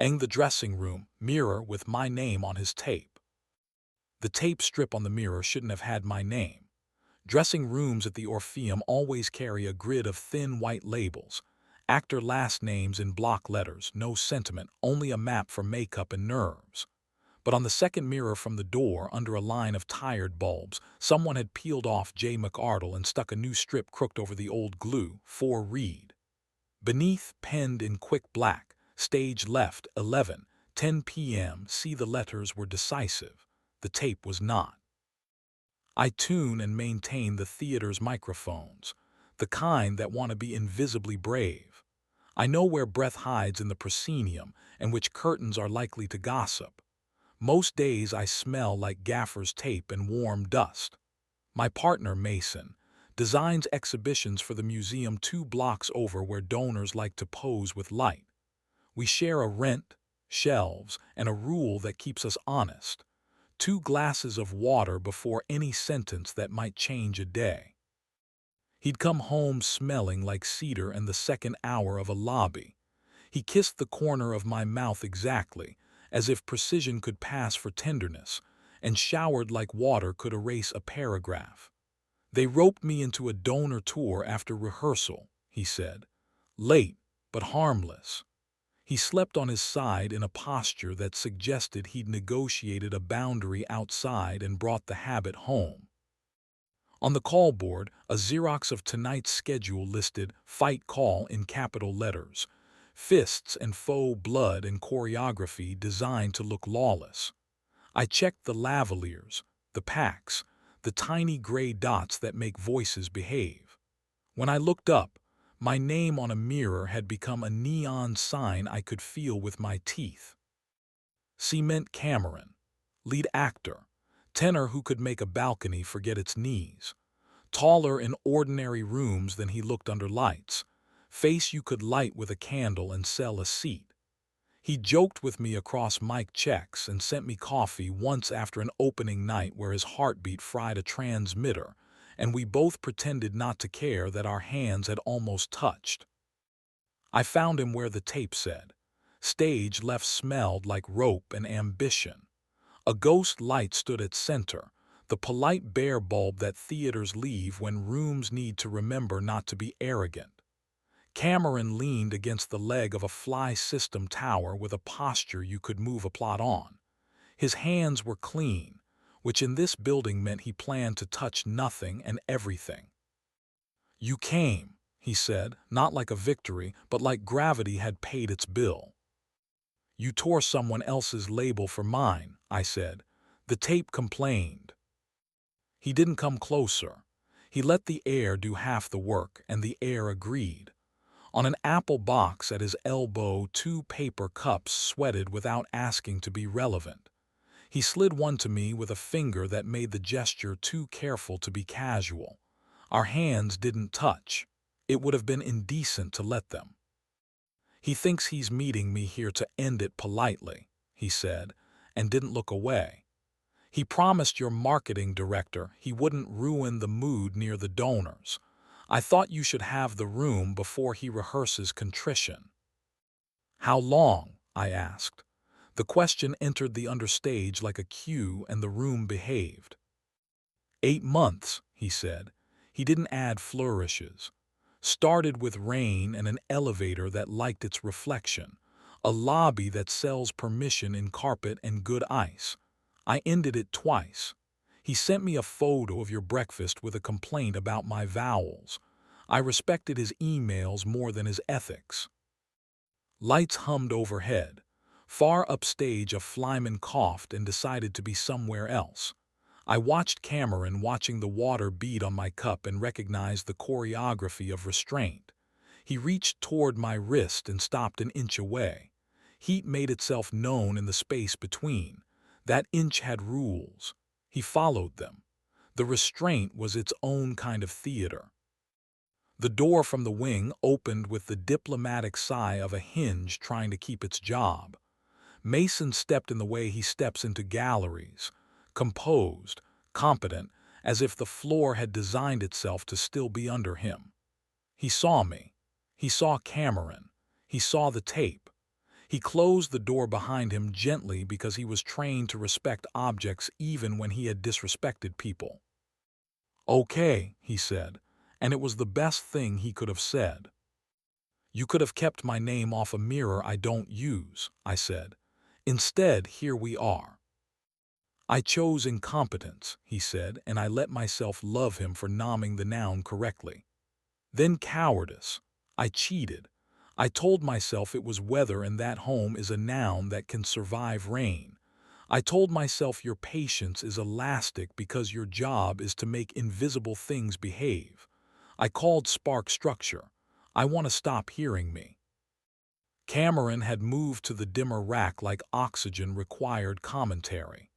The dressing room mirror with my name on his tape. The tape strip on the mirror shouldn't have had my name. Dressing rooms at the Orpheum always carry a grid of thin white labels. Actor last names in block letters, no sentiment, only a map for makeup and nerves. But on the second mirror from the door, under a line of tired bulbs, someone had peeled off J. McArdle and stuck a new strip crooked over the old glue, for Reed. Beneath, penned in quick black, stage left, 11, 10 p.m. See, the letters were decisive. The tape was not. I tune and maintain the theater's microphones, the kind that want to be invisibly brave. I know where breath hides in the proscenium and which curtains are likely to gossip. Most days I smell like gaffer's tape and warm dust. My partner, Mason, designs exhibitions for the museum 2 blocks over where donors like to pose with light. We share a rent, shelves, and a rule that keeps us honest. 2 glasses of water before any sentence that might change a day. He'd come home smelling like cedar and the second hour of a lobby. He kissed the corner of my mouth exactly, as if precision could pass for tenderness, and showered like water could erase a paragraph. They roped me into a donor tour after rehearsal, he said. Late, but harmless. He slept on his side in a posture that suggested he'd negotiated a boundary outside and brought the habit home. On the call board, a Xerox of tonight's schedule listed "Fight Call" in capital letters, fists and faux blood and choreography designed to look lawless. I checked the lavaliers, the packs, the tiny gray dots that make voices behave. When I looked up, my name on a mirror had become a neon sign I could feel with my teeth. Cement Cameron, lead actor, tenor who could make a balcony forget its knees. Taller in ordinary rooms than he looked under lights, face you could light with a candle and sell a seat. He joked with me across mic checks and sent me coffee once after an opening night where his heartbeat fried a transmitter, and we both pretended not to care that our hands had almost touched. I found him where the tape said. Stage left smelled like rope and ambition. A ghost light stood at center, the polite bare bulb that theaters leave when rooms need to remember not to be arrogant. Cameron leaned against the leg of a fly system tower with a posture you could move a plot on. His hands were clean, which in this building meant he planned to touch nothing and everything. You came, he said, not like a victory, but like gravity had paid its bill. You tore someone else's label for mine, I said. The tape complained. He didn't come closer. He let the air do half the work, and the air agreed. On an apple box at his elbow, 2 paper cups sweated without asking to be relevant. He slid one to me with a finger that made the gesture too careful to be casual. Our hands didn't touch. It would have been indecent to let them. He thinks he's meeting me here to end it politely, he said, and didn't look away. He promised your marketing director he wouldn't ruin the mood near the donors. I thought you should have the room before he rehearses contrition. How long? I asked. The question entered the understage like a cue, and the room behaved. 8 months, he said. He didn't add flourishes. Started with rain and an elevator that liked its reflection, a lobby that sells permission in carpet and good ice. I ended it twice. He sent me a photo of your breakfast with a complaint about my vowels. I respected his emails more than his ethics. Lights hummed overhead. Far upstage a flyman coughed and decided to be somewhere else. I watched Cameron watching the water bead on my cup and recognized the choreography of restraint. He reached toward my wrist and stopped an inch away. Heat made itself known in the space between. That inch had rules. He followed them. The restraint was its own kind of theater. The door from the wing opened with the diplomatic sigh of a hinge trying to keep its job. Mason stepped in the way he steps into galleries, composed, competent, as if the floor had designed itself to still be under him. He saw me. He saw Cameron. He saw the tape. He closed the door behind him gently because he was trained to respect objects even when he had disrespected people. "Okay," he said, and it was the best thing he could have said. "You could have kept my name off a mirror I don't use," I said. "Instead, here we are." "I chose incompetence," he said, and I let myself love him for nomming the noun correctly. Then cowardice. I cheated. I told myself it was weather and that home is a noun that can survive rain. I told myself your patience is elastic because your job is to make invisible things behave. I called spark structure. I want to stop hearing me. Cameron had moved to the dimmer rack like oxygen required commentary.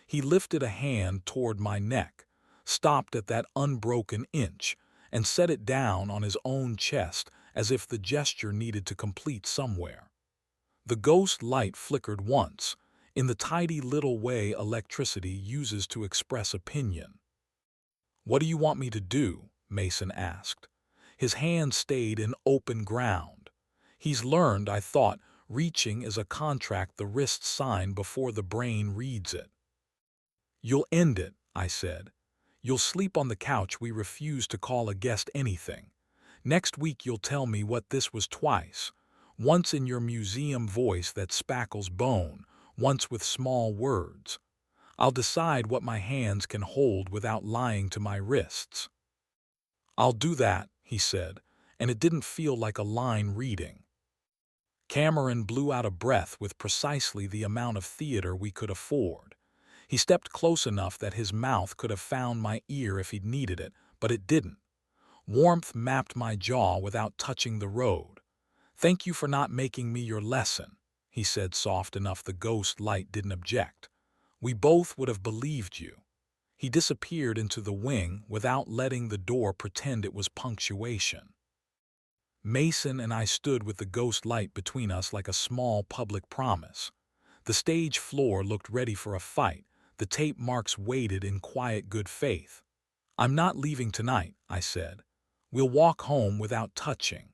He lifted a hand toward my neck, stopped at that unbroken inch, and set it down on his own chest as if the gesture needed to complete somewhere. The ghost light flickered once, in the tidy little way electricity uses to express opinion. "What do you want me to do?" Mason asked. His hand stayed in open ground. He's learned, I thought, reaching is a contract the wrists sign before the brain reads it. "You'll end it," I said. "You'll sleep on the couch we refuse to call a guest anything. Next week you'll tell me what this was twice. Once in your museum voice that spackles bone, once with small words. I'll decide what my hands can hold without lying to my wrists." "I'll do that," he said, and it didn't feel like a line reading. Cameron blew out a breath with precisely the amount of theater we could afford. He stepped close enough that his mouth could have found my ear if he'd needed it, but it didn't. Warmth mapped my jaw without touching the road. "Thank you for not making me your lesson," he said soft enough the ghost light didn't object. "We both would have believed you." He disappeared into the wing without letting the door pretend it was punctuation. Mason and I stood with the ghost light between us like a small public promise. The stage floor looked ready for a fight. The tape marks waited in quiet good faith. "I'm not leaving tonight," I said. "We'll walk home without touching.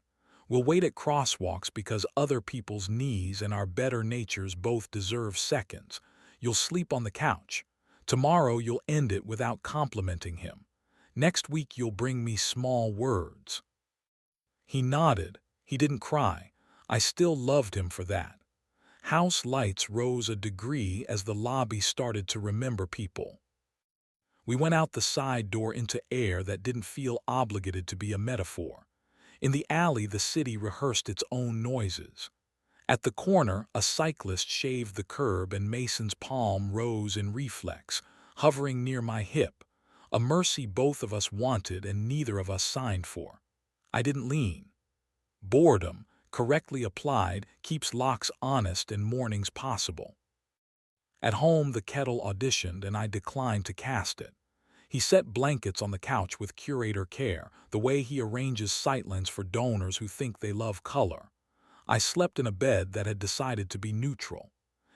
We'll wait at crosswalks because other people's knees and our better natures both deserve seconds. You'll sleep on the couch. Tomorrow you'll end it without complimenting him. Next week you'll bring me small words." He nodded. He didn't cry. I still loved him for that. House lights rose a degree as the lobby started to remember people. We went out the side door into air that didn't feel obligated to be a metaphor. In the alley, the city rehearsed its own noises. At the corner, a cyclist shaved the curb and Mason's palm rose in reflex, hovering near my hip, a mercy both of us wanted and neither of us signed for. I didn't lean. Boredom, correctly applied, keeps locks honest and mornings possible. At home, the kettle auditioned and I declined to cast it. He set blankets on the couch with curator care, the way he arranges sightlines for donors who think they love color. I slept in a bed that had decided to be neutral.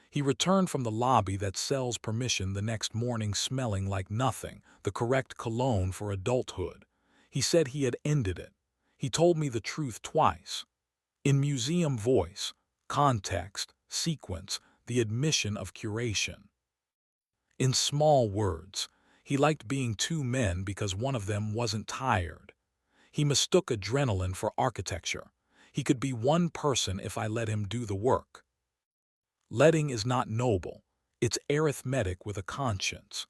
He returned from the lobby that sells permission the next morning smelling like nothing, the correct cologne for adulthood. He said he had ended it. He told me the truth twice. In museum voice, context, sequence, the admission of curation. In small words, he liked being two men because one of them wasn't tired. He mistook adrenaline for architecture. He could be one person if I let him do the work. Letting is not noble. It's arithmetic with a conscience.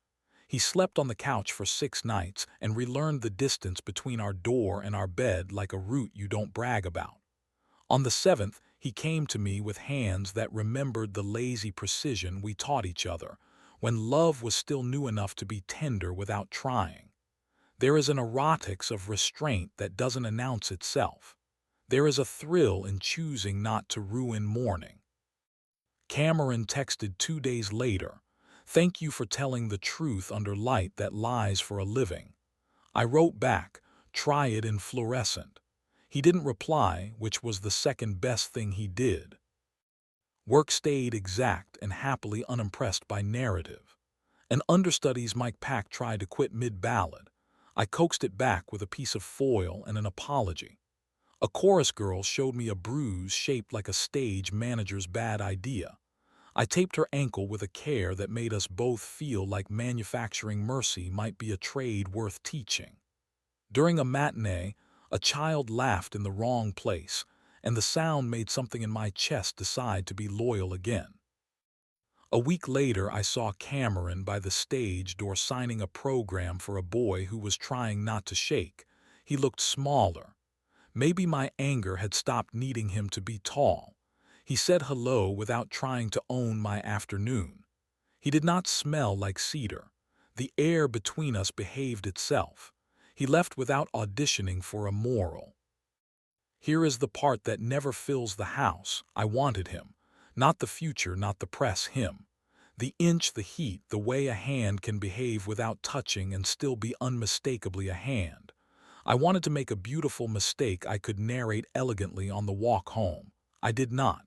He slept on the couch for 6 nights and relearned the distance between our door and our bed like a route you don't brag about. On the 7th, he came to me with hands that remembered the lazy precision we taught each other, when love was still new enough to be tender without trying. There is an erotics of restraint that doesn't announce itself. There is a thrill in choosing not to ruin morning. Cameron texted 2 days later, "Thank you for telling the truth under light that lies for a living." I wrote back, "Try it in fluorescent." He didn't reply, which was the second best thing he did. Work stayed exact and happily unimpressed by narrative. An understudy's Mike Pack tried to quit mid-ballad. I coaxed it back with a piece of foil and an apology. A chorus girl showed me a bruise shaped like a stage manager's bad idea. I taped her ankle with a care that made us both feel like manufacturing mercy might be a trade worth teaching. During a matinee, a child laughed in the wrong place, and the sound made something in my chest decide to be loyal again. A week later, I saw Cameron by the stage door signing a program for a boy who was trying not to shake. He looked smaller. Maybe my anger had stopped needing him to be tall. He said hello without trying to own my afternoon. He did not smell like cedar. The air between us behaved itself. He left without auditioning for a moral. Here is the part that never fills the house. I wanted him. Not the future, not the press, him. The inch, the heat, the way a hand can behave without touching and still be unmistakably a hand. I wanted to make a beautiful mistake I could narrate elegantly on the walk home. I did not.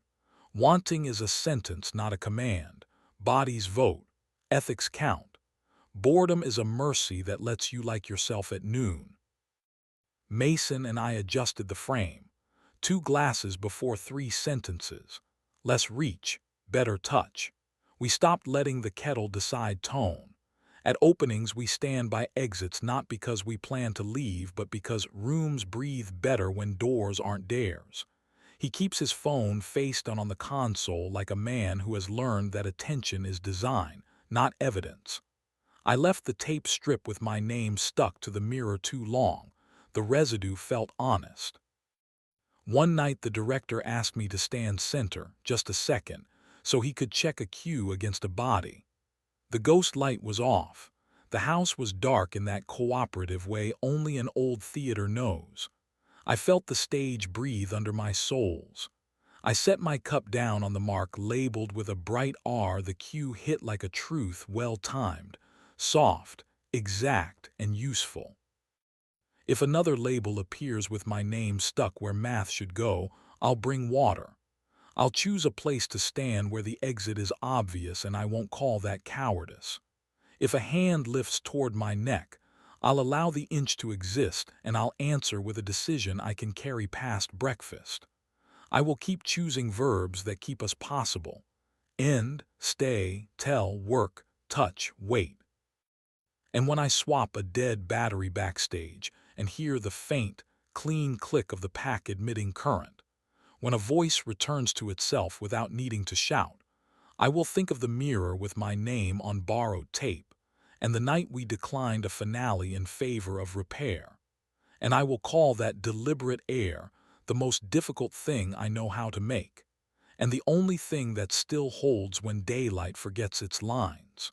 Wanting is a sentence, not a command. Bodies vote. Ethics count. Boredom is a mercy that lets you like yourself at noon. Mason and I adjusted the frame. 2 glasses before 3 sentences. Less reach, better touch. We stopped letting the kettle decide tone. At openings, we stand by exits not because we plan to leave, but because rooms breathe better when doors aren't theirs. He keeps his phone face down on the console like a man who has learned that attention is design, not evidence. I left the tape strip with my name stuck to the mirror too long. The residue felt honest. One night the director asked me to stand center, just a second, so he could check a cue against a body. The ghost light was off. The house was dark in that cooperative way only an old theater knows. I felt the stage breathe under my soles. I set my cup down on the mark labeled with a bright R. The cue hit like a truth well-timed, soft, exact, and useful. If another label appears with my name stuck where math should go, I'll bring water. I'll choose a place to stand where the exit is obvious, and I won't call that cowardice. If a hand lifts toward my neck, I'll allow the inch to exist, and I'll answer with a decision I can carry past breakfast. I will keep choosing verbs that keep us possible. End, stay, tell, work, touch, wait. And when I swap a dead battery backstage and hear the faint, clean click of the pack admitting current, when a voice returns to itself without needing to shout, I will think of the mirror with my name on borrowed tape, and the night we declined a finale in favor of repair. And I will call that deliberate air the most difficult thing I know how to make, and the only thing that still holds when daylight forgets its lines.